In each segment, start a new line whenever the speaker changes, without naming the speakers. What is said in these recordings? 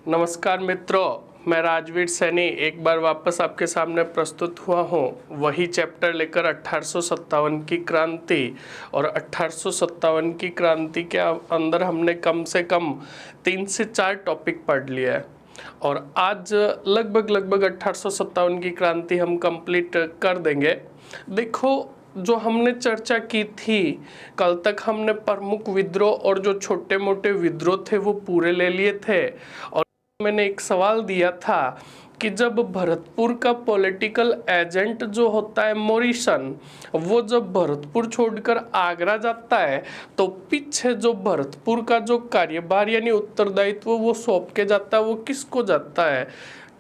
नमस्कार मित्रों, मैं राजवीर सैनी एक बार वापस आपके सामने प्रस्तुत हुआ हूँ। वही चैप्टर लेकर 1857 की क्रांति। और 1857 की क्रांति के अंदर हमने कम से कम 3 से 4 टॉपिक पढ़ लिया है और आज लगभग 1857 की क्रांति हम कंप्लीट कर देंगे। देखो, जो हमने चर्चा की थी कल तक, हमने प्रमुख विद्रोह और जो छोटे मोटे विद्रोह थे वो पूरे ले लिए थे। और मैंने एक सवाल दिया था कि जब भरतपुर का पॉलिटिकल एजेंट जो होता है मोरिसन, वो जब भरतपुर छोड़कर आगरा जाता है तो पीछे जो भरतपुर का जो कार्यभार यानी उत्तरदायित्व वो सौंप के जाता है, वो किसको जाता है?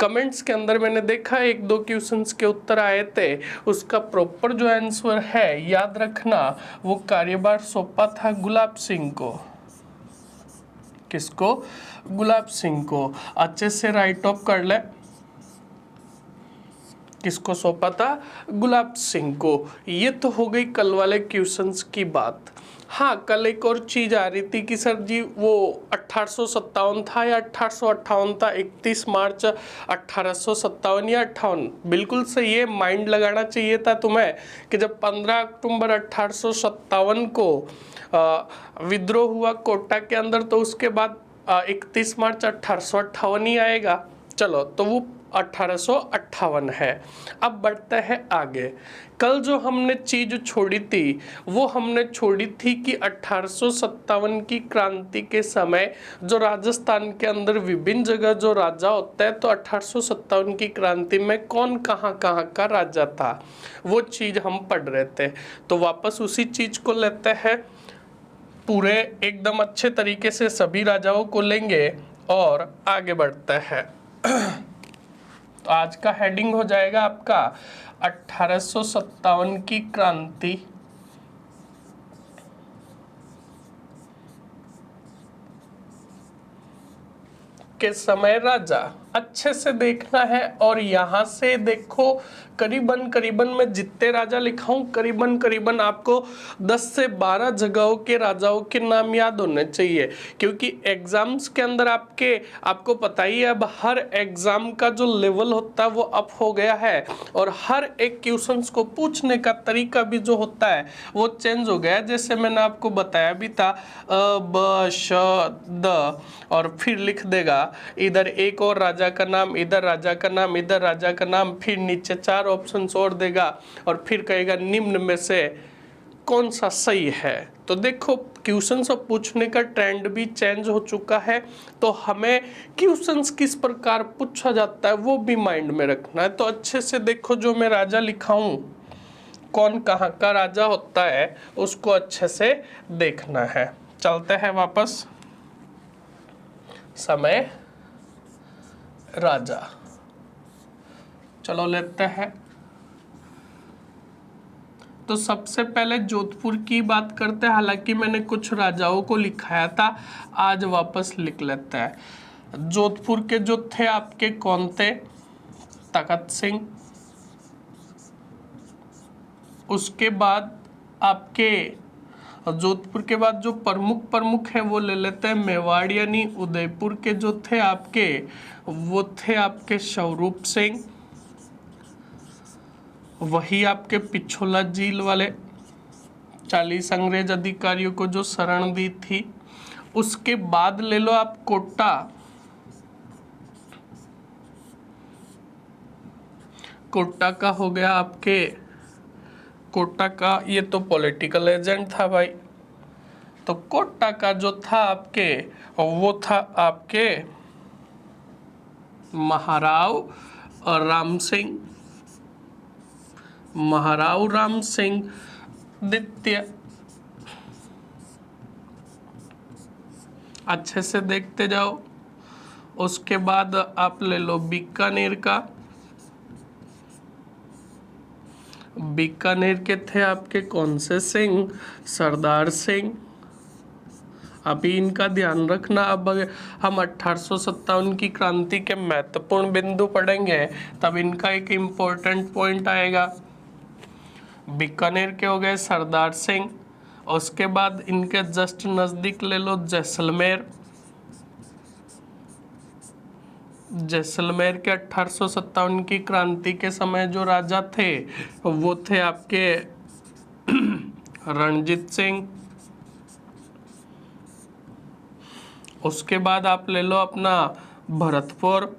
कमेंट्स के अंदर मैंने देखा 1-2 क्वेश्चंस के उत्तर आए थे। उसका प्रॉपर जो आंसर है, याद रखना, वो कार्यभार सौंपा था गुलाब सिंह को। किसको? गुलाब सिंह को। अच्छे से राइट ऑफ कर ले। किसको सौंपा था? गुलाब सिंह को। ये तो हो गई कल वाले क्वेश्चंस की बात। हाँ, कल एक और चीज आ रही थी कि सर जी वो 1857 था या 1858 था, 31 मार्च 1857 या 58। बिल्कुल सही है, माइंड लगाना चाहिए था तुम्हें कि जब 15 अक्टूबर 1857 को विद्रोह हुआ कोटा के अंदर, तो उसके बाद 31 मार्च 1858 ही आएगा। चलो, तो वो 1858 है। अब बढ़ते हैं आगे। कल जो हमने चीज छोड़ी थी वो हमने छोड़ी थी कि 1857 की क्रांति के समय जो राजस्थान के अंदर विभिन्न जगह जो राजा होता है, तो 1857 की क्रांति में कौन कहाँ का राजा था वो चीज हम पढ़ रहे थे। तो वापस उसी चीज को लेते हैं, पूरे एकदम अच्छे तरीके से सभी राजाओं को लेंगे और आगे बढ़ते हैं। तो आज का हेडिंग हो जाएगा आपका 1857 की क्रांति के समय राजा। अच्छे से देखना है और यहाँ से देखो, करीबन मैं जितने राजा लिखा हूँ करीबन आपको 10 से 12 जगहों के राजाओं के नाम याद होने चाहिए, क्योंकि एग्जाम्स के अंदर आपको पता ही है, अब हर एग्जाम का जो लेवल होता है वो अप हो गया है और हर एक क्वेश्चंस को पूछने का तरीका भी जो होता है वो चेंज हो गया है। जैसे मैंने आपको बताया भी था, ब श द और फिर लिख देगा इधर एक और राजा का नाम, इधर राजा का नाम, इधर राजा का नाम, फिर नीचे 4 ऑप्शंस और देगा और फिर कहेगा निम्न में से कौन सा सही है। तो देखो, क्वेश्चंस पूछने का ट्रेंड भी चेंज हो चुका है, तो हमें क्वेश्चंस किस प्रकार पूछा जाता है वो भी माइंड में रखना है। तो अच्छे से देखो, जो मैं राजा लिखा हूं, कौन कहाँ का राजा होता है उसको अच्छे से देखना है। चलते हैं वापस। समय राजा, चलो लेते हैं। तो सबसे पहले जोधपुर की बात करते हैं। हालांकि मैंने कुछ राजाओं को लिखाया था, आज वापस लिख लेते हैं। जोधपुर के जो थे आपके कौन थे? तखत सिंह। उसके बाद आपके जोधपुर के बाद जो प्रमुख है वो ले लेते हैं मेवाड़, यानी उदयपुर के जो थे आपके, वो थे आपके स्वरूप सिंह। वही आपके पिछोला झील वाले 40 अंग्रेज अधिकारियों को जो शरण दी थी। उसके बाद ले लो आप कोटा। कोटा का हो गया आपके, कोटा का ये तो पॉलिटिकल एजेंट था भाई। तो कोटा का जो था आपके, वो था आपके महाराव राम सिंह, महाराव राम सिंह द्वितीय। अच्छे से देखते जाओ। उसके बाद आप ले लो बीकानेर का। बीकानेर के थे आपके कौन से सिंह? सरदार सिंह। अभी इनका ध्यान रखना। अब हम 1857 की क्रांति के महत्वपूर्ण बिंदु पढ़ेंगे तब इनका एक इम्पोर्टेंट पॉइंट आएगा। बीकानेर के हो गए सरदार सिंह। उसके बाद इनके जस्ट नज़दीक ले लो जैसलमेर। जैसलमेर के 1857 की क्रांति के समय जो राजा थे वो थे आपके रणजीत सिंह। उसके बाद आप ले लो अपना भरतपुर,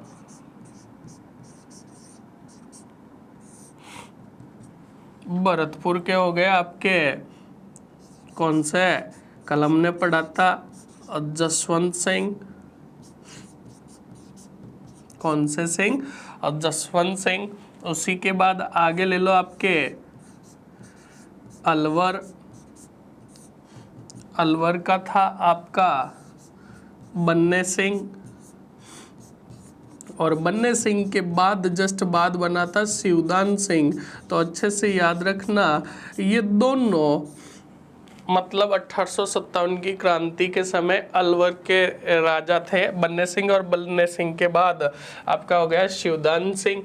भरतपुर के हो गए आपके कौन से, कल हमने पढ़ा था जसवंत सिंह, कौन से सिंह, और जसवंत सिंह। उसी के बाद आगे ले लो आपके अलवर, अलवर का था आपका बन्ने सिंह, और बन्ने सिंह के बाद जस्ट बाद बना था शिवदान सिंह। तो अच्छे से याद रखना ये दोनों मतलब 1857 की क्रांति के समय अलवर के राजा थे बन्ने सिंह, और बन्ने सिंह के बाद आपका हो गया शिवदान सिंह।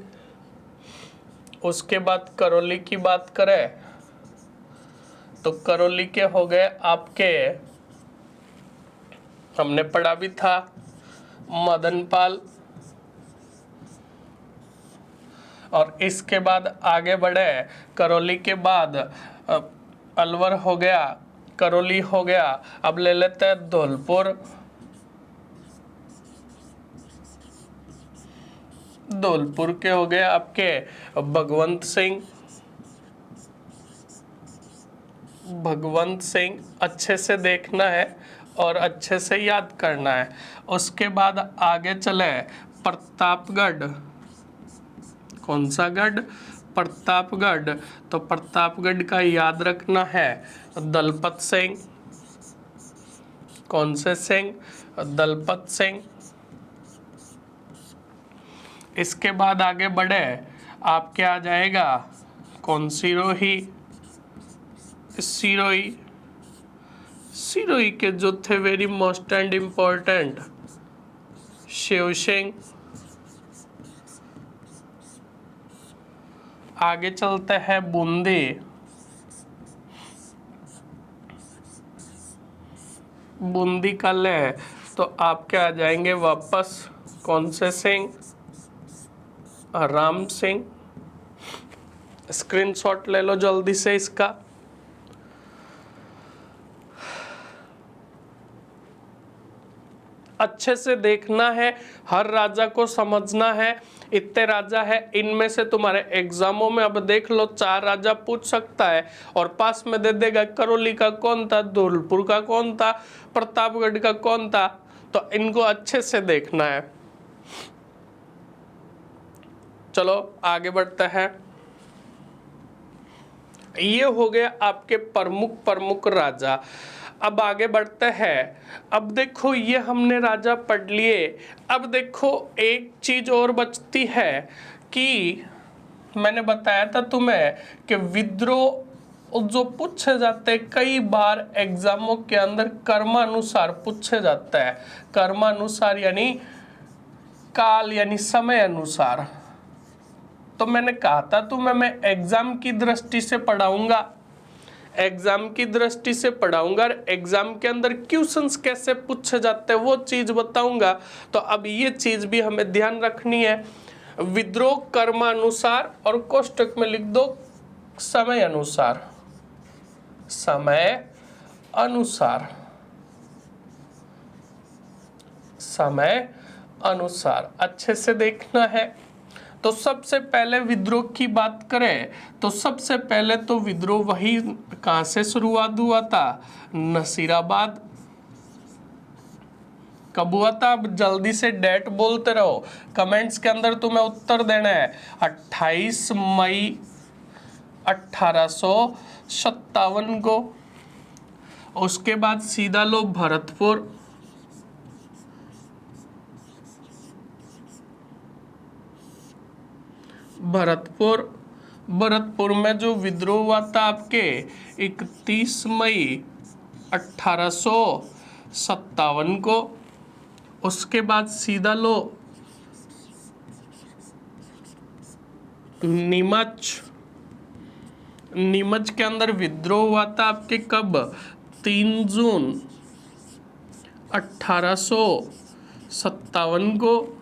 उसके बाद करौली की बात करें तो करौली के हो गए आपके, हमने पढ़ा भी था मदनपाल। और इसके बाद आगे बढ़े, करौली के बाद अलवर हो गया, करौली हो गया, अब ले लेते हैं धौलपुर। धौलपुर के हो गए आपके भगवंत सिंह, भगवंत सिंह अच्छे से देखना है और अच्छे से याद करना है। उसके बाद आगे चले प्रतापगढ़, कौन सा गढ़, प्रतापगढ़। तो प्रतापगढ़ का याद रखना है दलपत सिंह, कौन से सिंह, दलपत सिंह। इसके बाद आगे बढ़े आपके आ जाएगा कौन, सिरोही, सिरोही, सिरोही के जो थे very most and important Shiv Singh. आगे चलते हैं बूंदी, बूंदी का ले तो आपके आ जाएंगे वापस कौन से सिंह, राम सिंह। स्क्रीनशॉट ले लो जल्दी से इसका। अच्छे से देखना है, हर राजा को समझना है। इतने राजा है, इनमें से तुम्हारे एग्जामों में अब देख लो 4 राजा पूछ सकता है और पास में दे देगा करौली का कौन था, धौलपुर का कौन था, प्रतापगढ़ का कौन था। तो इनको अच्छे से देखना है। चलो आगे बढ़ते हैं। ये हो गया आपके प्रमुख राजा। अब आगे बढ़ते हैं। अब देखो ये हमने राजा पढ़ लिए। अब देखो एक चीज और बचती है कि मैंने बताया था तुम्हें कि विद्रोह जो पूछे जाते हैं कई बार एग्जामों के अंदर कर्मानुसार पूछे जाता है। कर्मानुसार यानी काल यानी समय अनुसार। तो मैंने कहा था तुम्हें मैं एग्जाम की दृष्टि से पढ़ाऊंगा, एग्जाम की दृष्टि से पढ़ाऊंगा और एग्जाम के अंदर क्वेश्चंस कैसे पूछे जाते हैं वो चीज बताऊंगा। तो अब ये चीज भी हमें ध्यान रखनी है। विद्रोह कर्मानुसार और कोष्टक में लिख दो समय अनुसार, समय अनुसार, समय अनुसार अच्छे से देखना है। तो सबसे पहले विद्रोह की बात करें तो सबसे पहले तो विद्रोह वही कहां से शुरुआत हुआ था, नसीराबाद। कब हुआ था? अब जल्दी से डेट बोलते रहो, कमेंट्स के अंदर तुम्हें उत्तर देना है। 28 मई 1857 को। उसके बाद सीधा लो भरतपुर, भरतपुर, भरतपुर में जो विद्रोह हुआ था आपके 31 मई 1857 को। उसके बाद सीधा लो नीमच, नीमच के अंदर विद्रोह हुआ था आपके कब, 3 जून 1857 को।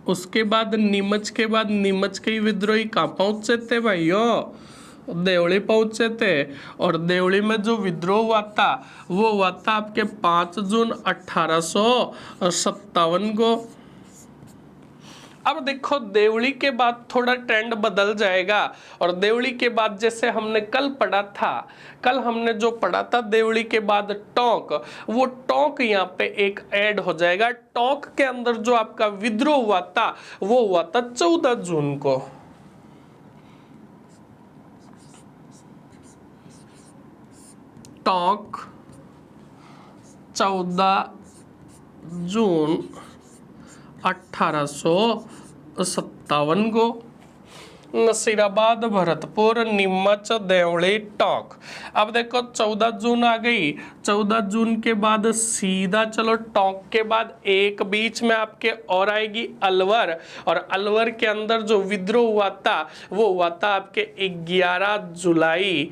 उसके बाद नीमच के ही विद्रोही कहाँ पहुंचे थे भाइयों? देवली पहुंचे थे। और देवली में जो विद्रोह हुआ था वो हुआ था आपके 5 जून 1857 को। अब देखो देवली के बाद थोड़ा ट्रेंड बदल जाएगा, और देवली के बाद जैसे हमने कल पढ़ा था, कल हमने जो पढ़ा था देवली के बाद टोंक, वो टोंक यहाँ पे एक ऐड हो जाएगा। टोंक के अंदर जो आपका विद्रोह हुआ था वो हुआ था 14 जून को। टोंक 14 जून 1857 को। नसीराबाद, भरतपुर, नीमच, देवली, टोंक। अब देखो 14 जून आ गई। 14 जून के बाद सीधा चलो टोंक के बाद एक बीच में आपके और आएगी अलवर, और अलवर के अंदर जो विद्रोह हुआ था वो हुआ था आपके 11 जुलाई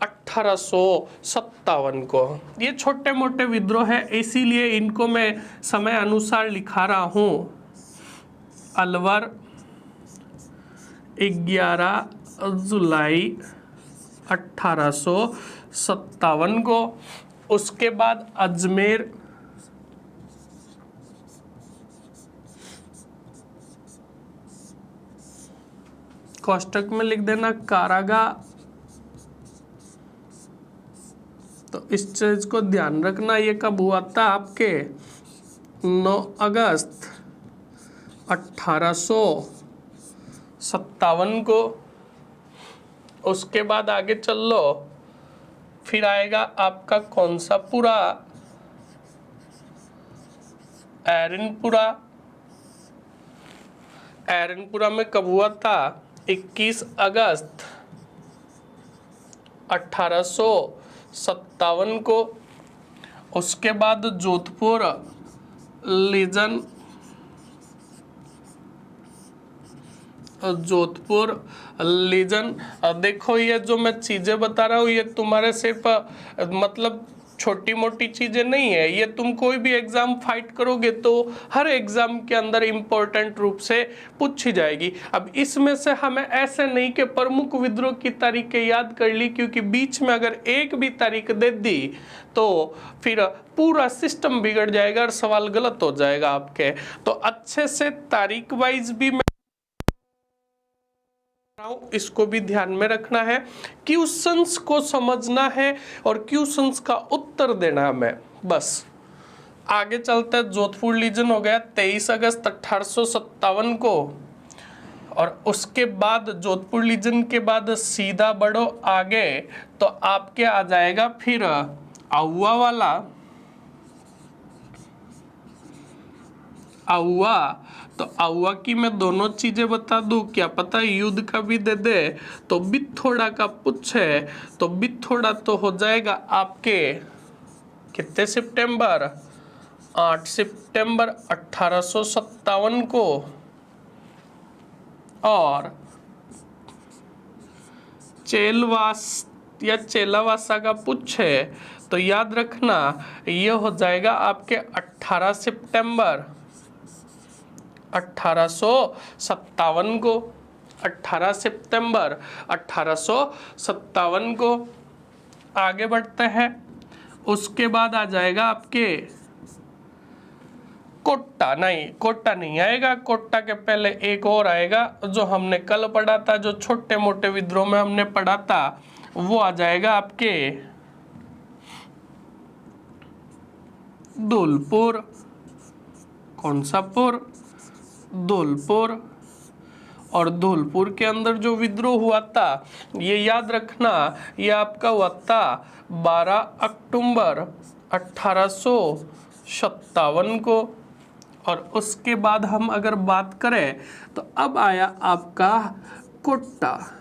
1857 को। ये छोटे मोटे विद्रोह है, इसीलिए इनको मैं समय अनुसार लिखा रहा हूं। अलवर 11 जुलाई 1857 को। उसके बाद अजमेर, कोष्टक में लिख देना कारागाह। तो इस चीज को ध्यान रखना, ये कब हुआ था आपके 9 अगस्त 1857 को। उसके बाद आगे चल लो, फिर आएगा आपका कौन सा पूरा, एरनपुरा। एरनपुरा में कब हुआ था? 21 अगस्त 1857 को। उसके बाद जोधपुर लीजन, देखो ये जो मैं चीजें बता रहा हूँ ये तुम्हारे सिर्फ मतलब छोटी मोटी चीजें नहीं है, ये तुम कोई भी एग्जाम फाइट करोगे तो हर एग्जाम के अंदर इंपॉर्टेंट रूप से पूछी जाएगी। अब इसमें से हमें ऐसे नहीं कि प्रमुख विद्रोह की तारीखें याद कर ली, क्योंकि बीच में अगर एक भी तारीख दे दी तो फिर पूरा सिस्टम बिगड़ जाएगा और सवाल गलत हो जाएगा आपके। तो अच्छे से तारीख वाइज भी मैं इसको भी ध्यान में रखना है, क्वेश्चंस को समझना है और क्वेश्चंस का उत्तर देना हमें। बस आगे चलते हैं। जोधपुर लीजन हो गया 23 अगस्त 1857 को। और उसके बाद जोधपुर लीजन के बाद सीधा बढ़ो आगे तो आपके आ जाएगा फिर आउवा वाला। आउवा, तो आउवा की मैं दोनों चीजें बता दूं, क्या पता युद्ध का भी दे दे तो बिथोड़ा का पूछे तो बिथोड़ा तो हो जाएगा आपके कितने सितंबर, 8 सितंबर 1857 को। और चेलवास या चेलावासा का पूछे तो याद रखना ये हो जाएगा आपके 18 सितंबर 1857 को। 18 सितंबर 1857 को। आगे बढ़ते हैं। उसके बाद आ जाएगा आपके कोट्टा, नहीं कोट्टा नहीं आएगा, कोट्टा के पहले एक और आएगा जो हमने कल पढ़ा था, जो छोटे मोटे विद्रोह में हमने पढ़ा था, वो आ जाएगा आपके धौलपुर। कौन सा पुर? धौलपुर। और धौलपुर के अंदर जो विद्रोह हुआ था ये याद रखना, ये आपका हुआ था 12 अक्टूबर 1857 को। और उसके बाद हम अगर बात करें तो अब आया आपका कोट्टा,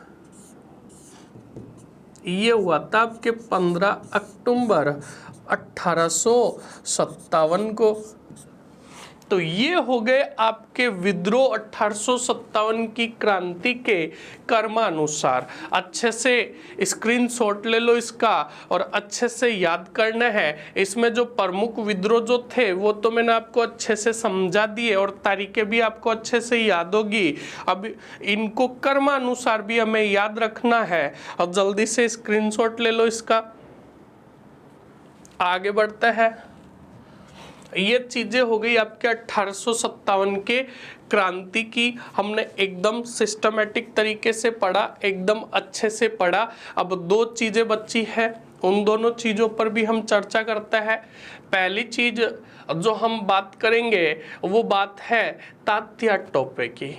ये हुआ था आपके 15 अक्टूबर 1857 को। तो ये हो गए आपके विद्रोह 1857 की क्रांति के कर्मानुसार। अच्छे से स्क्रीनशॉट ले लो इसका और अच्छे से याद करना है। इसमें जो प्रमुख विद्रोह जो थे वो तो मैंने आपको अच्छे से समझा दिए और तारीखें भी आपको अच्छे से याद होगी। अब इनको कर्मानुसार भी हमें याद रखना है और जल्दी से स्क्रीनशॉट ले लो इसका। आगे बढ़ते हैं। ये चीजें हो गई आपके 1857 के क्रांति की, हमने एकदम सिस्टमेटिक तरीके से पढ़ा, एकदम अच्छे से पढ़ा। अब दो चीजें बची है, उन दोनों चीजों पर भी हम चर्चा करते हैं। पहली चीज जो हम बात करेंगे वो बात है तात्या टोपे की।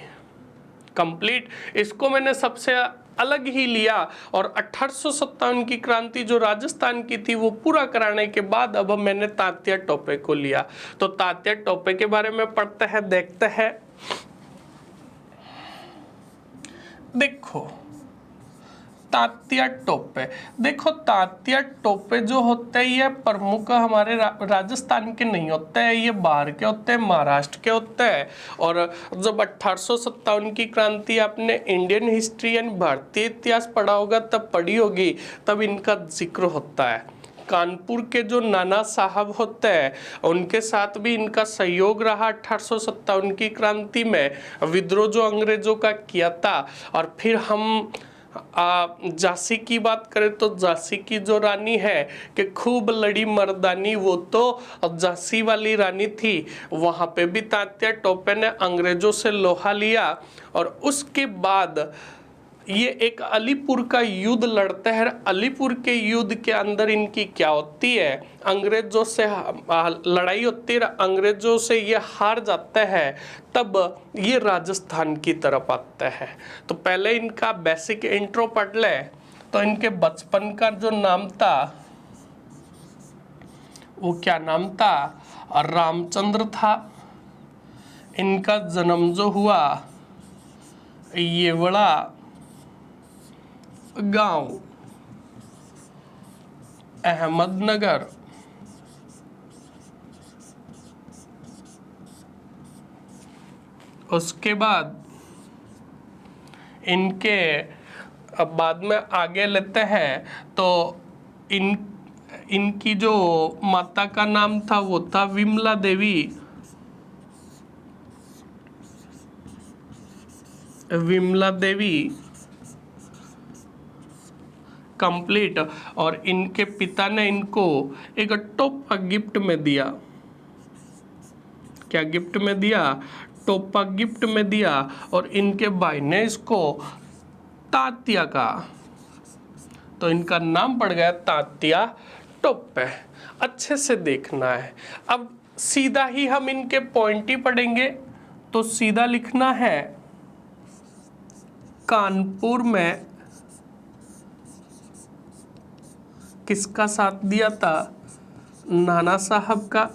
कंप्लीट इसको मैंने सबसे अलग ही लिया और 1857 की क्रांति जो राजस्थान की थी वो पूरा कराने के बाद अब मैंने तात्या टोपे को लिया। तो तात्या टोपे के बारे में पढ़ते हैं, देखते हैं। देखो तात्या टोपे, देखो तात्या टोपे जो होते हैं ये प्रमुख हमारे राजस्थान के नहीं होते हैं, ये बाहर के होते हैं, महाराष्ट्र के होते हैं। और जब 1857 की क्रांति आपने इंडियन हिस्ट्री यानी भारतीय इतिहास पढ़ा होगा तब पढ़ी होगी, तब इनका जिक्र होता है। कानपुर के जो नाना साहब होते हैं उनके साथ भी इनका सहयोग रहा 1857 की क्रांति में, विद्रोह जो अंग्रेजों का किया था। और फिर हम झांसी की बात करें तो झांसी की जो रानी है कि खूब लड़ी मर्दानी, वो तो झांसी वाली रानी थी। वहां पे भी तात्या टोपे ने अंग्रेजों से लोहा लिया और उसके बाद ये एक अलीपुर का युद्ध लड़ते हैं। अलीपुर के युद्ध के अंदर इनकी क्या होती है, अंग्रेजों से लड़ाई होती है, अंग्रेजों से ये हार जाते हैं, तब ये राजस्थान की तरफ आते हैं। तो पहले इनका बेसिक इंट्रो पढ़ ले। तो इनके बचपन का जो नाम था वो क्या नाम था, रामचंद्र था। इनका जन्म जो हुआ येवड़ा गांव अहमदनगर, उसके बाद इनके अब बाद में आगे लेते हैं तो इनकी जो माता का नाम था वो था विमला देवी। विमला देवी कंप्लीट। और इनके पिता ने इनको एक टोपा गिफ्ट में दिया। क्या गिफ्ट में दिया, टोपा गिफ्ट में दिया। और इनके भाई ने इसको तात्या का, तो इनका नाम पड़ गया तात्या टोपे। अच्छे से देखना है। अब सीधा ही हम इनके पॉइंट ही पढ़ेंगे। तो सीधा लिखना है कानपुर में किसका साथ दिया था, नाना साहब का।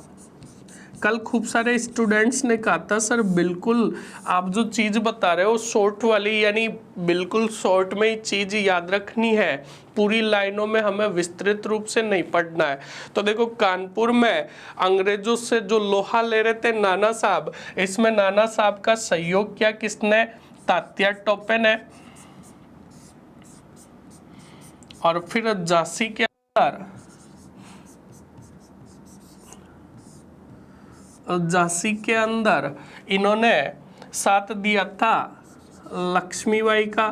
कल खूब सारे स्टूडेंट्स ने कहा था सर बिल्कुल आप जो चीज़ बता रहे हो शॉर्ट वाली, यानी बिल्कुल शॉर्ट में ही चीज़ याद रखनी है, पूरी लाइनों में हमें विस्तृत रूप से नहीं पढ़ना है। तो देखो कानपुर में अंग्रेजों से जो लोहा ले रहे थे नाना साहब, इसमें नाना साहब का सहयोग किया किसने, तात्या टोपे ने। और फिर झांसी के झांसी के अंदर इन्होंने साथ दिया था लक्ष्मीबाई का।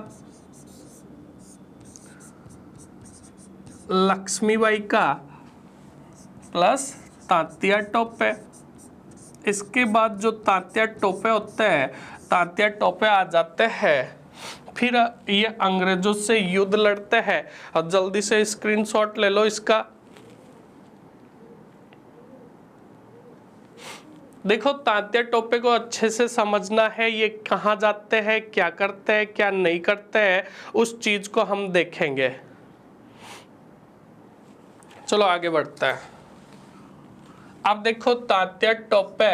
लक्ष्मीबाई का प्लस तात्या टोपे। इसके बाद जो तात्या टोपे होते हैं, तात्या टोपे आ जाते हैं, फिर ये अंग्रेजों से युद्ध लड़ते हैं। और जल्दी से स्क्रीनशॉट ले लो इसका। देखो तात्या टोपे को अच्छे से समझना है, ये कहाँ जाते हैं, क्या करते हैं, क्या नहीं करते हैं, उस चीज को हम देखेंगे। चलो आगे बढ़ते हैं। अब देखो तात्या टोपे,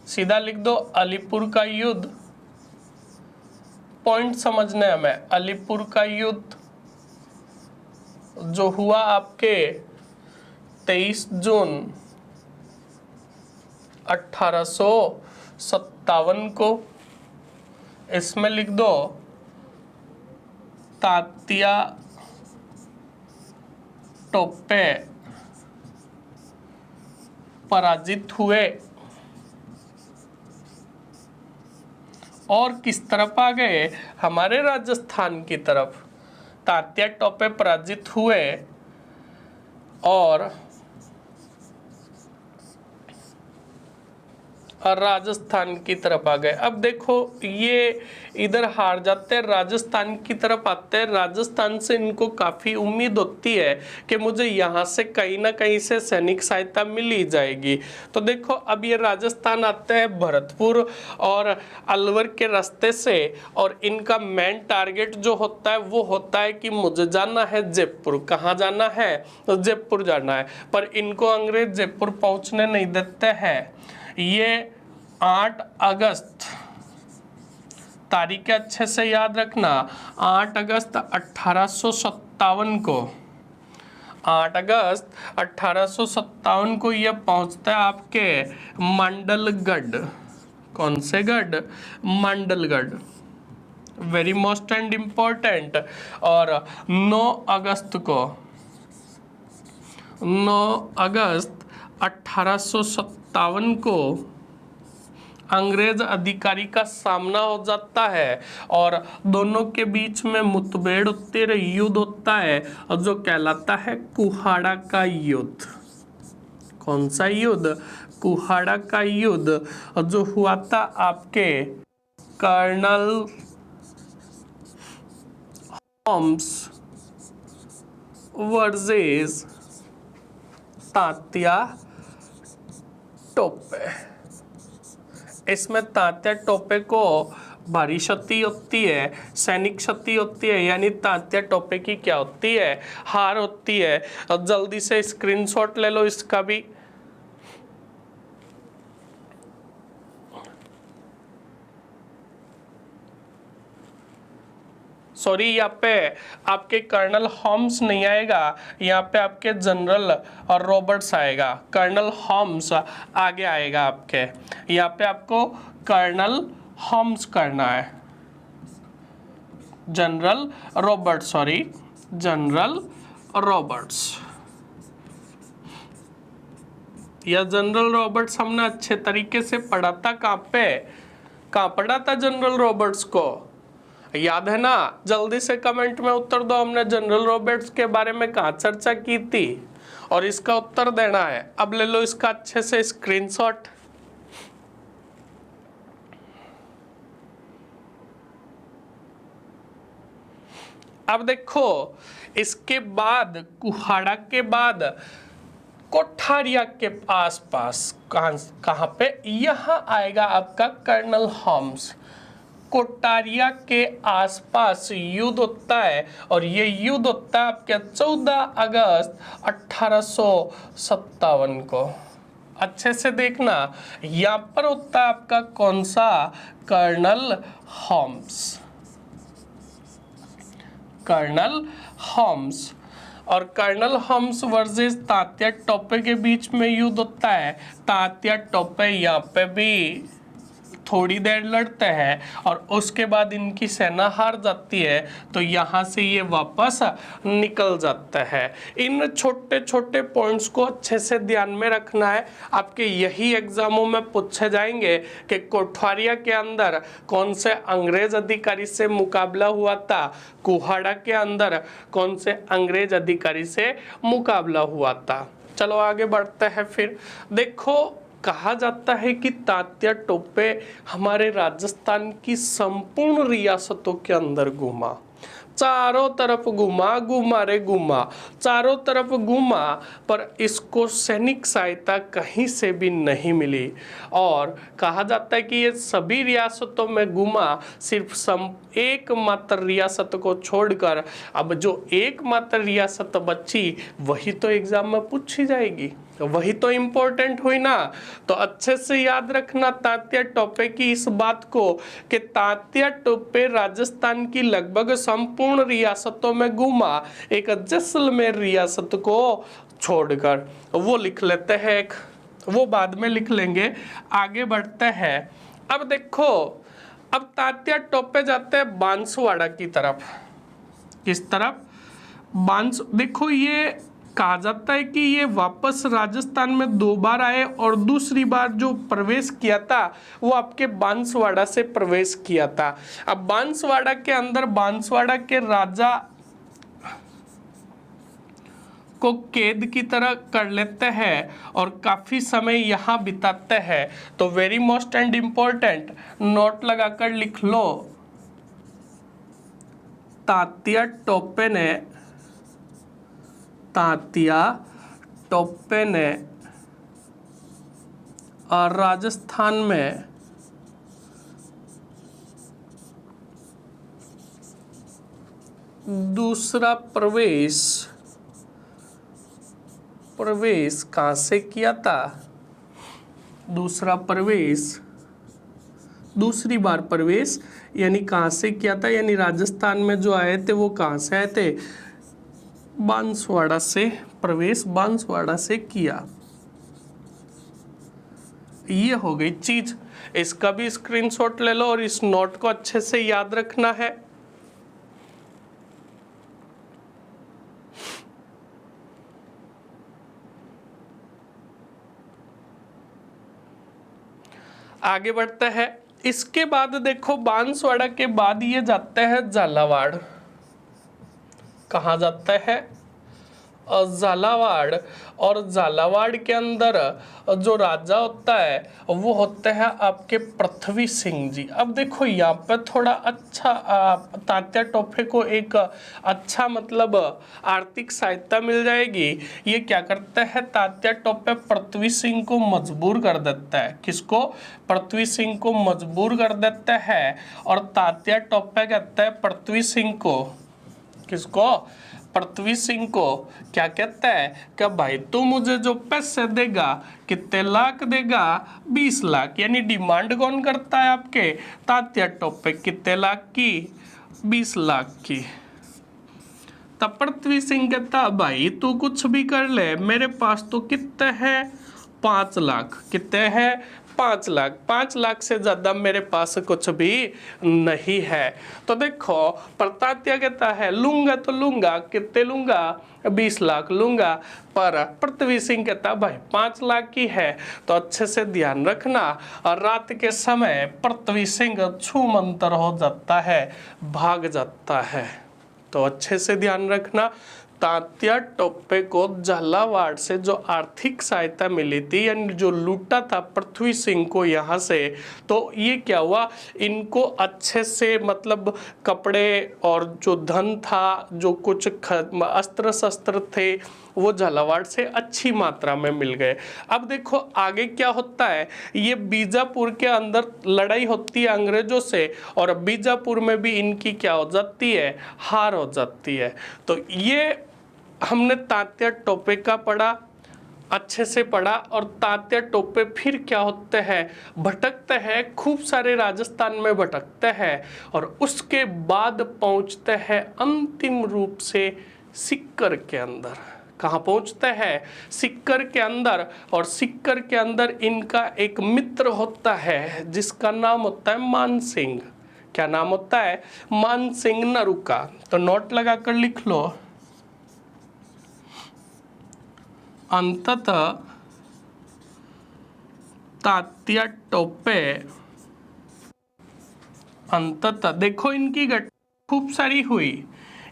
सीधा लिख दो अलीपुर का युद्ध। पॉइंट समझने हमें, अलीपुर का युद्ध जो हुआ आपके 23 जून 1857 को, इसमें लिख दो तात्या टोपे पराजित हुए और किस तरफ आ गए, हमारे राजस्थान की तरफ। तात्या टोपे पराजित हुए और राजस्थान की तरफ आ गए। अब देखो ये इधर हार जाते हैं, राजस्थान की तरफ आते हैं। राजस्थान से इनको काफ़ी उम्मीद होती है कि मुझे यहाँ से कहीं ना कहीं से सैनिक सहायता मिल ही जाएगी। तो देखो अब ये राजस्थान आते हैं भरतपुर और अलवर के रास्ते से, और इनका मेन टारगेट जो होता है वो होता है कि मुझे जाना है जयपुर। कहाँ जाना है, तो जयपुर जाना है। पर इनको अंग्रेज जयपुर पहुँचने नहीं देते हैं। ये 8 अगस्त तारीख अच्छे से याद रखना, 8 अगस्त 1857 को, 8 अगस्त 1857 को ये पहुंचता है आपके मंडलगढ़। कौन से गढ़, Mandalgarh, very most and important. और 9 अगस्त को, 9 अगस्त 1857 को अंग्रेज अधिकारी का सामना हो जाता है और दोनों के बीच में मुठभेड़ होती है, युद्ध होता है, और जो कहलाता है कुहाड़ा का युद्ध। कौन सा युद्ध, कुहाड़ा का युद्ध, जो हुआ था आपके colonel Holmes versus Tatya Tope. इसमें तात्या टोपे को भारी क्षति होती है, सैनिक क्षति होती है, यानी तात्या टोपे की क्या होती है, हार होती है। और जल्दी से स्क्रीनशॉट ले लो इसका भी। सॉरी, यहाँ पे आपके कर्नल होम्स नहीं आएगा, यहाँ पे आपके जनरल और रॉबर्ट्स आएगा। कर्नल होम्स आगे आएगा आपके, यहाँ पे आपको कर्नल होम्स करना है, general Roberts, sorry general Roberts. यह जनरल रॉबर्ट्स हमने अच्छे तरीके से पढ़ा था। कहाँ पढ़ा था जनरल रॉबर्ट्स को, याद है ना? जल्दी से कमेंट में उत्तर दो, हमने जनरल रॉबर्ट्स के बारे में कहाँ चर्चा की थी, और इसका उत्तर देना है। अब ले लो इसका अच्छे से स्क्रीनशॉट। अब देखो इसके बाद, कुहाड़ा के बाद कोठारिया के आसपास कहाँ पे, यहाँ आएगा आपका कर्नल होम्स। कोटारिया के आसपास युद्ध होता है, और ये युद्ध होता है आपके 14 अगस्त 1857 को। अच्छे से देखना, यहाँ पर होता है आपका कौन सा, कर्नल होम्स, कर्नल होम्स। और colonel Holmes versus Tatya Tope के बीच में युद्ध होता है। तात्या टोपे यहाँ पे भी थोड़ी देर लड़ते हैं और उसके बाद इनकी सेना हार जाती है, तो यहाँ से ये वापस निकल जाता है। इन छोटे छोटे पॉइंट्स को अच्छे से ध्यान में रखना है, आपके यही एग्जामों में पूछे जाएंगे कि कोठारिया के अंदर कौन से अंग्रेज अधिकारी से मुकाबला हुआ था, कुहाड़ा के अंदर कौन से अंग्रेज अधिकारी से मुकाबला हुआ था। चलो आगे बढ़ते हैं। फिर देखो, कहा जाता है कि तात्या टोपे हमारे राजस्थान की संपूर्ण रियासतों के अंदर घूमा, चारों तरफ घूमा, चारों तरफ घूमा, पर इसको सैनिक सहायता कहीं से भी नहीं मिली। और कहा जाता है कि ये सभी रियासतों में घूमा, सिर्फ एकमात्र रियासत को छोड़कर। अब जो एकमात्र रियासत बची वही तो एग्जाम में पूछी जाएगी, वही तो इम्पोर्टेंट हुई ना। तो अच्छे से याद रखना तात्या टोपे की इस बात को कि तात्या टोपे राजस्थान की लगभग संपूर्ण रियासतों में घूमा, एक जैसलमेर रियासत को छोड़कर। वो लिख लेते हैं एक, वो बाद में लिख लेंगे। आगे बढ़ते हैं। अब देखो, अब तात्या टोपे जाते हैं बांसवाड़ा की तरफ। किस तरफ? देखो, ये कहा जाता है कि ये वापस राजस्थान में 2 बार आए और दूसरी बार जो प्रवेश किया था वो आपके बांसवाड़ा से प्रवेश किया था। अब बांसवाड़ा के अंदर बांसवाड़ा के राजा को कैद की तरह कर लेते हैं और काफी समय यहाँ बिताते हैं। तो very most and important note लगाकर लिख लो, तात्या टोपे ने राजस्थान में दूसरा प्रवेश कहाँ से किया था? दूसरी बार प्रवेश यानी कहाँ से किया था? यानी राजस्थान में जो आए थे वो कहाँ से आए थे? बांसवाड़ा से प्रवेश बांसवाड़ा से किया। ये हो गई चीज। इसका भी स्क्रीनशॉट ले लो और इस नोट को अच्छे से याद रखना है। आगे बढ़ते हैं। इसके बाद देखो, बांसवाड़ा के बाद ये जाते हैं झालावाड़। कहाँ जाता है? झालावाड़। और झालावाड़ के अंदर जो राजा होता है वो होते हैं आपके पृथ्वी सिंह जी। अब देखो, यहाँ पे थोड़ा अच्छा तात्या टोपे को एक अच्छा मतलब आर्थिक सहायता मिल जाएगी। ये क्या करता है? तात्या टोपे पृथ्वी सिंह को मजबूर कर देता है। किसको? पृथ्वी सिंह को मजबूर कर देता है। और तात्या टोपे कहता है पृथ्वी सिंह को, किसको? पृथ्वी सिंह को क्या कहता है कि भाई तू मुझे जो पैसे देगा, कितने लाख देगा? 20 लाख। यानी डिमांड कौन करता है? आपके तात्या टोपे। कितने लाख की? 20 लाख की। तब पृथ्वी सिंह कहता भाई तू कुछ भी कर ले, मेरे पास तो कितने हैं? 5 लाख। कितने हैं? 5 लाख। 5 लाख से ज्यादा मेरे पास कुछ भी नहीं है। तो देखो, तात्या कहता है लूंगा तो लूंगा। कितने लूंगा? 20 लाख लूंगा। पर पृथ्वी सिंह कहता भाई 5 लाख की है। तो अच्छे से ध्यान रखना, और रात के समय पृथ्वी सिंह छूमंतर हो जाता है, भाग जाता है। तो अच्छे से ध्यान रखना, तात्या टोपे को झालावाड़ से जो आर्थिक सहायता मिली थी, यानी जो लूटा था पृथ्वी सिंह को यहाँ से, तो ये क्या हुआ? इनको अच्छे से मतलब कपड़े और जो धन था, जो कुछ अस्त्र शस्त्र थे, वो झालावाड़ से अच्छी मात्रा में मिल गए। अब देखो आगे क्या होता है। ये बीजापुर के अंदर लड़ाई होती है अंग्रेजों से, और बीजापुर में भी इनकी क्या हो जाती है? हार हो जाती है। तो ये हमने तात्या टोपे का पढ़ा, अच्छे से पढ़ा। और तात्या टोपे फिर क्या होते हैं? भटकते हैं, खूब सारे राजस्थान में भटकते हैं, और उसके बाद पहुंचते हैं अंतिम रूप से सिक्कर के अंदर। कहाँ पहुंचते हैं? सिक्कर के अंदर। और सिक्कर के अंदर इनका एक मित्र होता है जिसका नाम होता है मान सिंह। क्या नाम होता है? मान सिंह नरूका। तो नोट लगाकर लिख लो, अंततः तात्या टोपे, अंततः देखो इनकी खूब सारी हुई,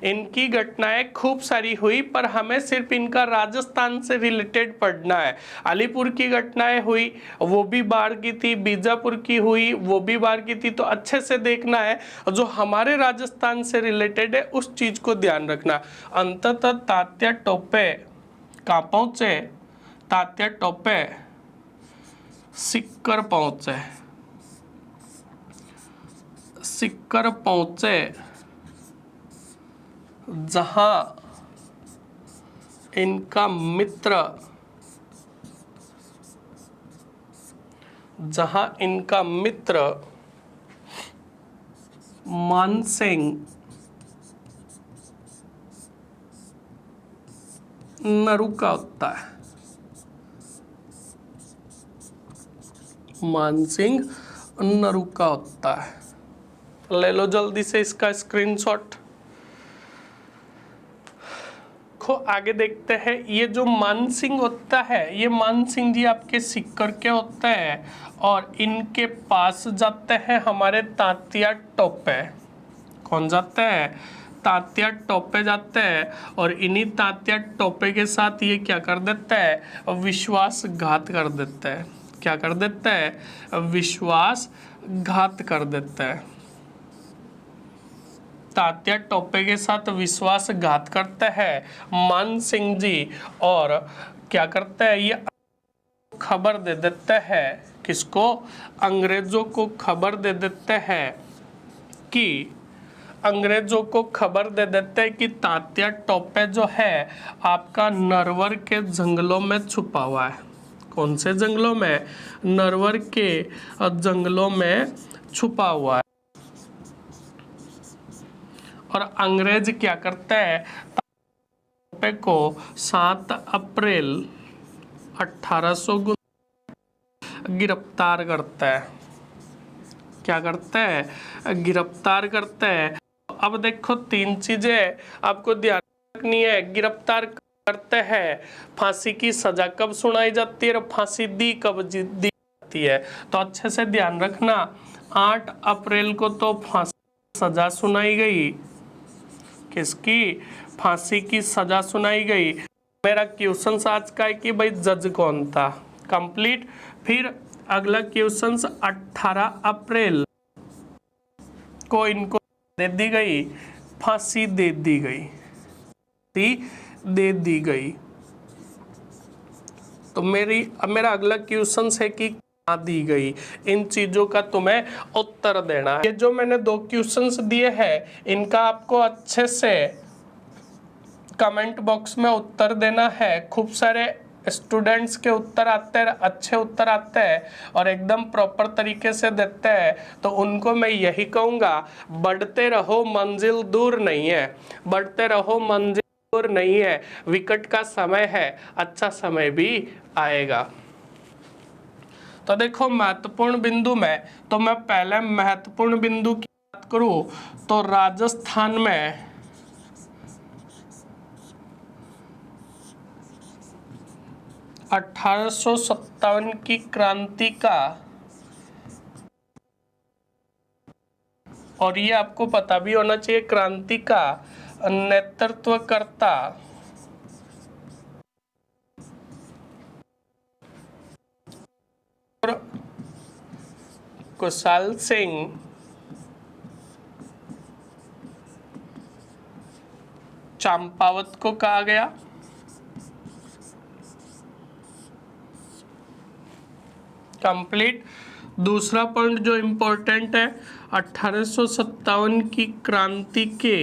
इनकी घटनाएं खूब सारी हुई, पर हमें सिर्फ इनका राजस्थान से रिलेटेड पढ़ना है। अलीपुर की घटनाएं हुई, वो भी बाढ़ की थी। बीजापुर की हुई, वो भी बाढ़ की थी। तो अच्छे से देखना है, जो हमारे राजस्थान से रिलेटेड है उस चीज को ध्यान रखना। अंततः तात्या टोपे कहाँ पहुंचे? तात्या टोपे सिक्कर पहुंचे। सिक्कर पहुंचे जहां इनका मित्र मानसिंह नरूका होता है। मानसिंह नरूका होता है। ले लो जल्दी से इसका स्क्रीनशॉट। आगे देखते हैं, ये जो मानसिंह होता है, ये मानसिंह जी आपके सिक्कर के होते हैं और इनके पास जाते हैं हमारे तात्या टोपे। कौन जाते हैं? तात्या टोपे जाते हैं और इन्हीं तात्या टोपे के साथ ये क्या कर देता है? विश्वासघात कर देता है। क्या कर देता है? विश्वासघात कर देता है। तात्या टोपे के साथ विश्वासघात करते हैं मान सिंह जी और क्या करते हैं? ये खबर दे देते हैं। किसको? अंग्रेजों को खबर दे देते हैं कि अंग्रेजों को खबर दे देते हैं कि तात्या टोपे जो है आपका नरवर के जंगलों में छुपा हुआ है। कौन से जंगलों में? नरवर के जंगलों में छुपा हुआ है। और अंग्रेज क्या करते हैं? टोपे को 7 अप्रैल 1800 गिरफ्तार करता है। क्या करते हैं? गिरफ्तार करते हैं। अब देखो 3 चीजें आपको ध्यान रखनी है। गिरफ्तार करते हैं, फांसी की सजा कब सुनाई जाती है और फांसी दी कब दी जाती है, तो अच्छे से ध्यान रखना। 8 अप्रैल को तो फांसी सजा सुनाई गई। किसकी? फांसी की सजा सुनाई गई। मेरा क्वेश्चन आज का है कि भाई जज कौन था? कंप्लीट। फिर अगला क्वेश्चन 18 अप्रैल को इनको दे दी गई, फांसी दे दी गई, दे दी गई। तो मेरा अगला क्वेश्चन है कि कहाँ दी गई? इन चीजों का तुम्हें उत्तर देना है। ये जो मैंने 2 क्वेश्चंस दिए हैं इनका आपको अच्छे से कमेंट बॉक्स में उत्तर देना है। खूब सारे स्टूडेंट्स के उत्तर आते हैं, अच्छे उत्तर आते हैं और एकदम प्रॉपर तरीके से देते हैं, तो उनको मैं यही कहूँगा, बढ़ते रहो मंजिल दूर नहीं है, बढ़ते रहो मंजिल दूर नहीं है, विकट का समय है, अच्छा समय भी आएगा। तो देखो महत्वपूर्ण बिंदु में, तो मैं पहले महत्वपूर्ण बिंदु की बात करूं तो राजस्थान में 1857 की क्रांति का, और ये आपको पता भी होना चाहिए, क्रांति का नेतृत्वकर्ता कुशाल सिंह चंपावत को कहा गया। कंप्लीट। दूसरा पॉइंट जो इंपॉर्टेंट है, 1857 की क्रांति के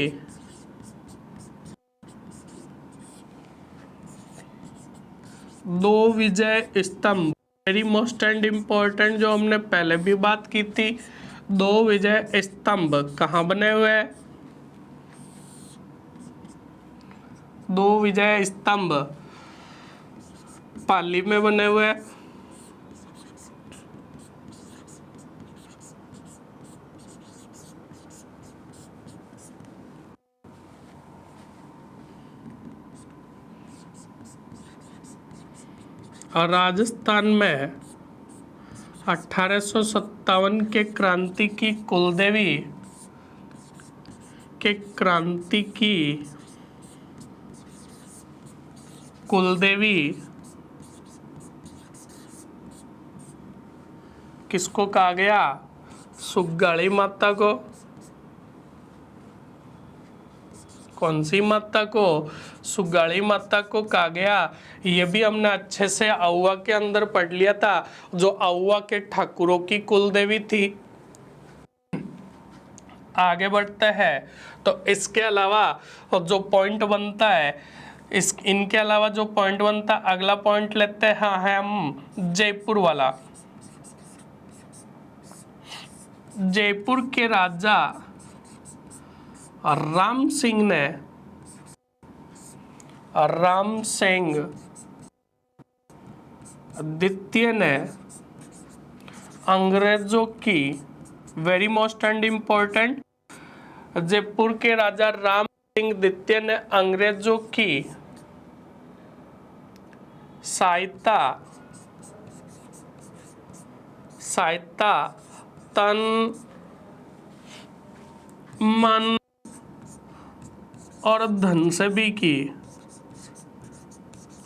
दो विजय स्तंभ, वेरी मोस्ट एंड इम्पोर्टेंट, जो हमने पहले भी बात की थी। 2 विजय स्तंभ कहाँ बने हुए हैं? 2 विजय स्तंभ पाली में बने हुए हैं। और राजस्थान में 1857 के क्रांति की कुलदेवी के क्रांति की कुलदेवी किसको कहा गया? सुग्गाली माता को। कौन सी माता को? सुग्गाली माता को कहा गया। ये भी हमने अच्छे से आउवा के अंदर पढ़ लिया था, जो आउवा के ठाकुरों की कुलदेवी थी। आगे बढ़ते हैं तो इसके अलावा जो पॉइंट बनता है, इनके अलावा जो पॉइंट बनता है, अगला पॉइंट लेते हैं हम जयपुर वाला। जयपुर के राजा राम सिंह द्वितीय ने अंग्रेजों की, very most and important, Jaipur के राजा राम सिंह द्वितीय ने अंग्रेजों की सहायता तन मन और धन से भी की,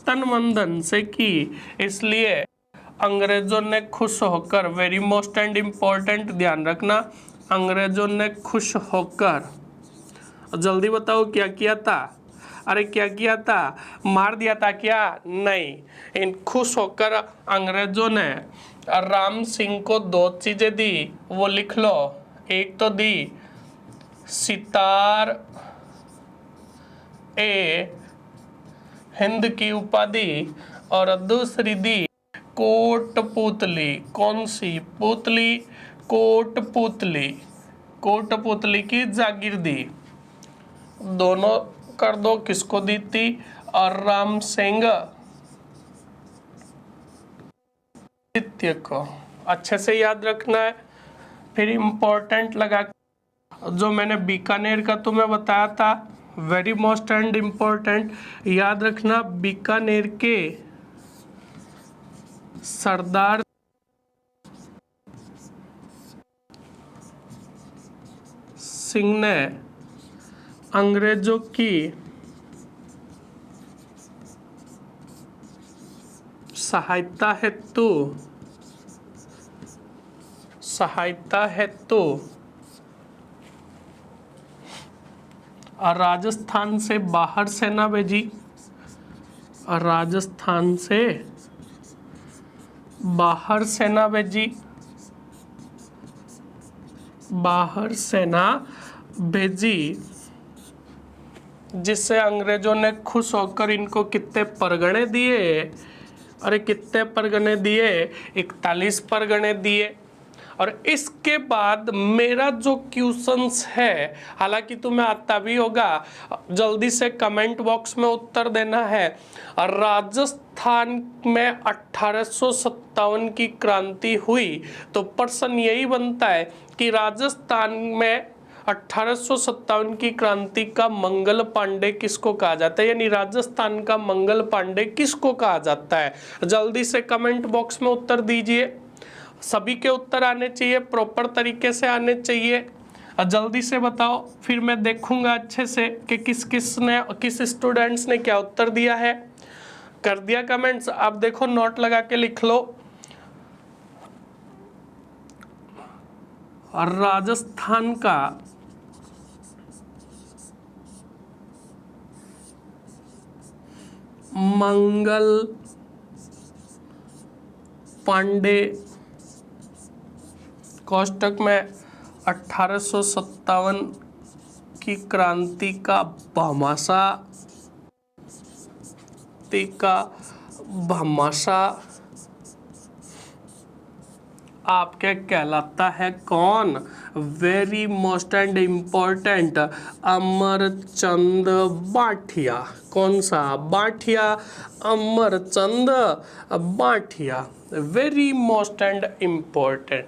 तन मन धन से की, इसलिए अंग्रेजों ने खुश होकर, वेरी मोस्ट एंड इम्पोर्टेंट ध्यान रखना, अंग्रेजों ने खुश होकर, जल्दी बताओ क्या किया था? अरे क्या किया था? मार दिया था क्या? नहीं, इन खुश होकर अंग्रेजों ने राम सिंह को 2 चीजें दी, वो लिख लो। एक तो दी सितार ए हिंद की उपाधि और दूसरी दी कोटपुतली। कौन सी पुतली? कोटपुतली। कोटपुतली की जागीर दी। दोनों कर दो, किसको दी थी? और राम सिंह द्वितीय को। अच्छे से याद रखना है। फिर इम्पोर्टेंट लगा, जो मैंने बीकानेर का तुम्हें बताया था, वेरी मोस्ट एंड इम्पोर्टेंट याद रखना, बीकानेर के सरदार सिंह ने अंग्रेजों की सहायता हेतु राजस्थान से बाहर सेना भेजी। राजस्थान से बाहर सेना भेजी, जिससे अंग्रेजों ने खुश होकर इनको कितने परगने दिए? अरे कितने परगने दिए? 41 परगने दिए। और इसके बाद मेरा जो क्वेश्चंस है, हालांकि तुम्हें आता भी होगा, जल्दी से कमेंट बॉक्स में उत्तर देना है। राजस्थान में 1857 की क्रांति हुई, तो प्रश्न यही बनता है कि राजस्थान में 1857 की क्रांति का मंगल पांडे किसको कहा जाता है, यानी राजस्थान का मंगल पांडे किसको कहा जाता है? जल्दी से कमेंट बॉक्स में उत्तर दीजिए। सभी के उत्तर आने चाहिए, प्रॉपर तरीके से आने चाहिए। जल्दी से बताओ, फिर मैं देखूंगा अच्छे से कि किस स्टूडेंट्स ने क्या उत्तर दिया है। कर दिया कमेंट्स? आप देखो, नोट लगा के लिख लो। राजस्थान का मंगल पांडे कोष्टक में 1857 की क्रांति का भामाशाह आपके कहलाता है कौन? Very most and important, Amarchand Bathia. कौन सा? Bathia, Amarchand Bathia. Very most and important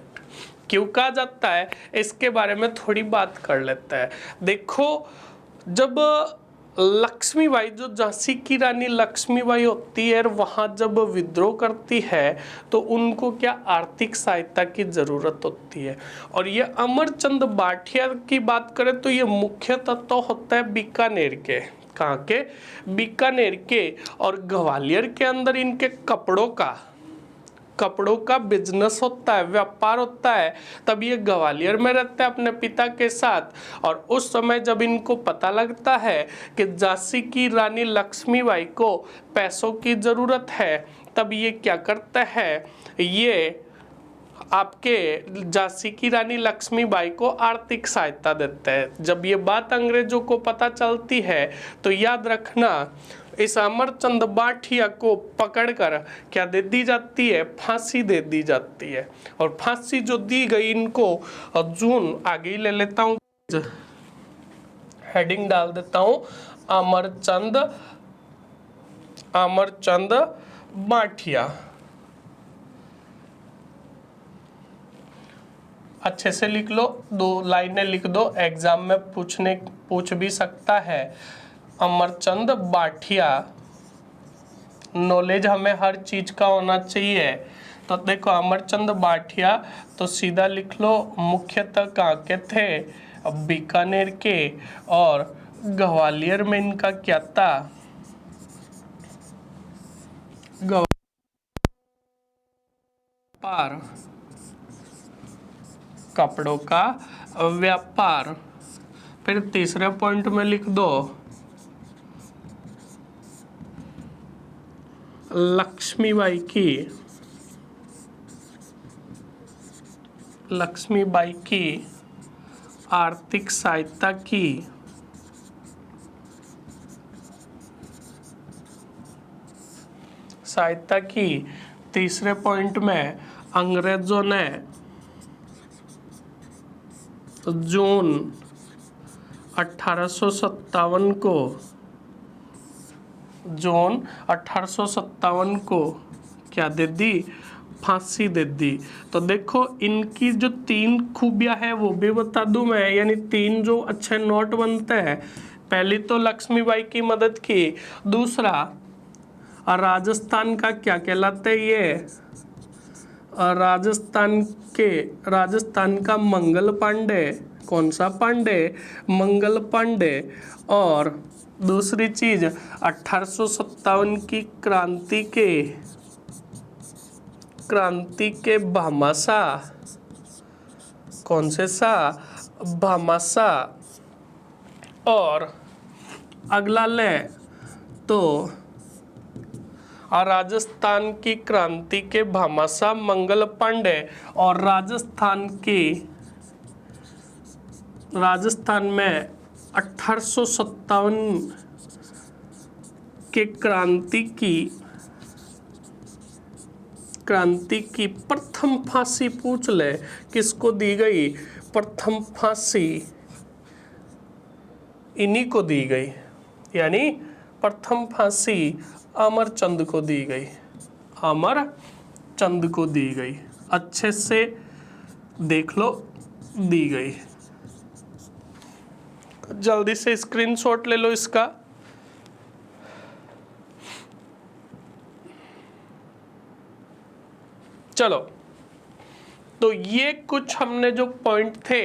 क्यों कहा जाता है, इसके बारे में थोड़ी बात कर लेते हैं। देखो, जब लक्ष्मीबाई, जो झांसी की रानी लक्ष्मीबाई होती है, वहाँ जब विद्रोह करती है तो उनको क्या आर्थिक सहायता की ज़रूरत होती है। और ये अमरचंद बाठिया की बात करें तो ये मुख्यतः तो होता है बीकानेर के। कहाँ के? बीकानेर के। और ग्वालियर के अंदर इनके कपड़ों का बिजनेस होता है, व्यापार होता है। तब ये ग्वालियर में रहते हैं अपने पिता के साथ। और उस समय जब इनको पता लगता है कि झांसी की रानी लक्ष्मीबाई को पैसों की ज़रूरत है, तब ये क्या करता है, ये आपके झांसी की रानी लक्ष्मीबाई को आर्थिक सहायता देते हैं। जब ये बात अंग्रेजों को पता चलती है तो याद रखना, इस अमरचंद बाठिया को पकड़कर क्या दे दी जाती है? फांसी दे दी जाती है। और फांसी जो दी गई इनको, जून आगे ही ले लेता हूँ, हेडिंग डाल देता हूँ, अमरचंद बाठिया। अच्छे से लिख लो, 2 लाइनें लिख दो, एग्जाम में पूछ भी सकता है। अमरचंद बाठिया, नॉलेज हमें हर चीज का होना चाहिए। तो देखो अमरचंद बाठिया, तो सीधा लिख लो मुख्यतः कहाँ के थे, बीकानेर के, और ग्वालियर में इनका क्या था, व्यापार, कपड़ों का व्यापार। फिर तीसरे पॉइंट में लिख दो लक्ष्मीबाई की आर्थिक सहायता की। तीसरे पॉइंट में अंग्रेजों ने जून 1857 को क्या दे दी, फांसी दे दी। तो देखो इनकी जो 3 खूबियां है वो भी बता दूं मैं, यानी 3 जो अच्छे नोट बनते हैं। पहली तो लक्ष्मीबाई की मदद की, दूसरा राजस्थान का क्या कहलाते हैं ये, राजस्थान का मंगल पांडे, कौन सा पांडे, मंगल पांडे। और दूसरी चीज 1857 की क्रांति के भामाशाह, कौन से शाह, भामाशाह। और अगला ले तो राजस्थान की क्रांति के भामाशाह मंगल पांडे, और राजस्थान में 1857 के क्रांति की प्रथम फांसी पूछ ले, किसको दी गई, प्रथम फांसी इन्हीं को दी गई, यानी प्रथम फांसी अमरचंद को दी गई, अमरचंद को दी गई। अच्छे से देख लो, दी गई। जल्दी से स्क्रीनशॉट ले लो इसका। चलो, तो ये कुछ हमने जो पॉइंट थे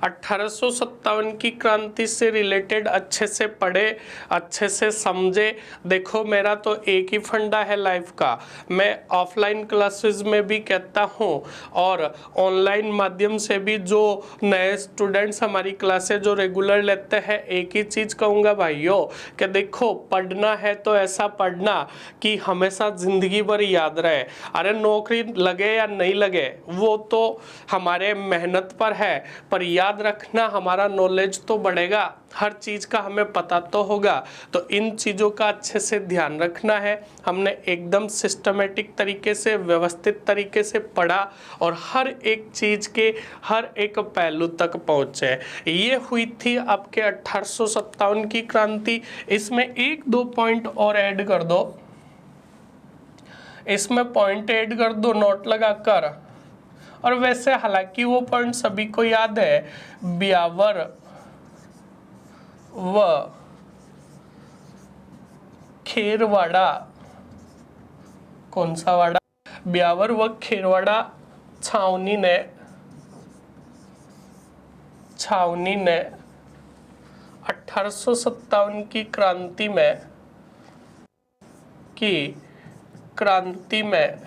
1857 की क्रांति से रिलेटेड अच्छे से पढ़े, अच्छे से समझे। देखो मेरा तो एक ही फंडा है लाइफ का, मैं ऑफलाइन क्लासेस में भी कहता हूँ और ऑनलाइन माध्यम से भी जो नए स्टूडेंट्स हमारी क्लासेस जो रेगुलर लेते हैं, एक ही चीज़ कहूँगा भाइयों कि देखो पढ़ना है तो ऐसा पढ़ना कि हमेशा ज़िंदगी भर याद रहे। अरे नौकरी लगे या नहीं लगे वो तो हमारे मेहनत पर है, पर याद रखना हमारा नॉलेज तो बढ़ेगा, हर चीज़ का हमें पता तो होगा। तो इन चीज़ों का अच्छे से ध्यान रखना है। हमने एकदम सिस्टमेटिक तरीके से, व्यवस्थित तरीके से पढ़ा और हर एक चीज़ के हर एक पहलू तक पहुँचे। ये हुई थी आपके 1857 की क्रांति। इसमें 1-2 पॉइंट और ऐड कर दो, इसमें पॉइंट ऐड कर दो नोट लगाकर। और वैसे हालांकि वो पॉइंट सभी को याद है, ब्यावर व खेरवाड़ा, कौन सा वाड़ा, ब्यावर व खेरवाड़ा छावनी ने 1857 की क्रांति में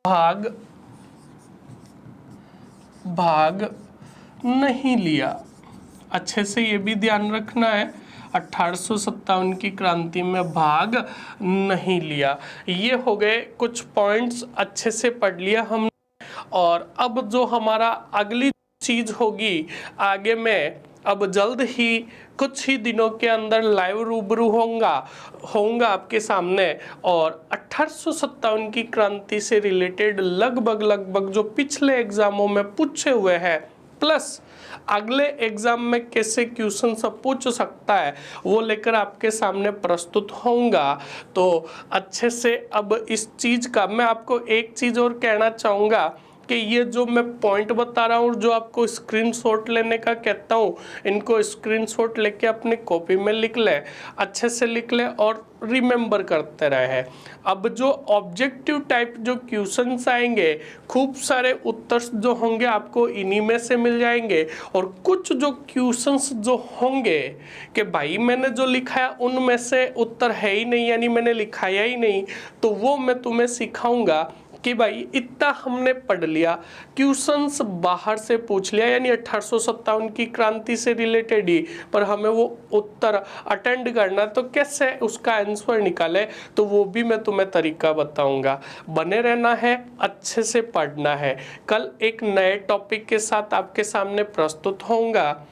भाग नहीं लिया। अच्छे से ये भी ध्यान रखना है, 1857 की क्रांति में भाग नहीं लिया। ये हो गए कुछ पॉइंट्स, अच्छे से पढ़ लिया हमने। और अब जो हमारा अगली चीज़ होगी, आगे मैं अब जल्द ही कुछ ही दिनों के अंदर लाइव रूबरू होऊंगा आपके सामने, और 1857 की क्रांति से रिलेटेड लगभग जो पिछले एग्जामों में पूछे हुए हैं, प्लस अगले एग्जाम में कैसे क्वेश्चन सब पूछ सकता है, वो लेकर आपके सामने प्रस्तुत होऊंगा। तो अच्छे से अब इस चीज़ का मैं आपको एक चीज़ और कहना चाहूँगा कि ये जो मैं पॉइंट बता रहा हूँ, जो आपको स्क्रीनशॉट लेने का कहता हूँ, इनको स्क्रीनशॉट लेके अपनी कॉपी में लिख ले, अच्छे से लिख ले और रिमेंबर करते रहे। अब जो ऑब्जेक्टिव टाइप जो क्वेश्चंस आएंगे, खूब सारे उत्तर जो होंगे आपको इन्हीं में से मिल जाएंगे। और कुछ जो क्वेश्चंस जो होंगे कि भाई मैंने जो लिखा है उनमें से उत्तर है ही नहीं, यानी मैंने लिखाया ही नहीं, तो वो मैं तुम्हें सिखाऊंगा कि भाई इतना हमने पढ़ लिया, क्वेश्चंस बाहर से पूछ लिया, यानी 1857 की क्रांति से रिलेटेड ही, पर हमें वो उत्तर अटेंड करना, तो कैसे उसका आंसर निकाले, तो वो भी मैं तुम्हें तरीका बताऊंगा। बने रहना है, अच्छे से पढ़ना है। कल एक नए टॉपिक के साथ आपके सामने प्रस्तुत होऊंगा।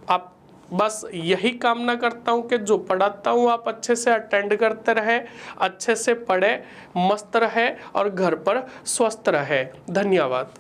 आप बस यही कामना करता हूँ कि जो पढ़ाता हूँ आप अच्छे से अटेंड करते रहे, अच्छे से पढ़े, मस्त रहे और घर पर स्वस्थ रहे। धन्यवाद।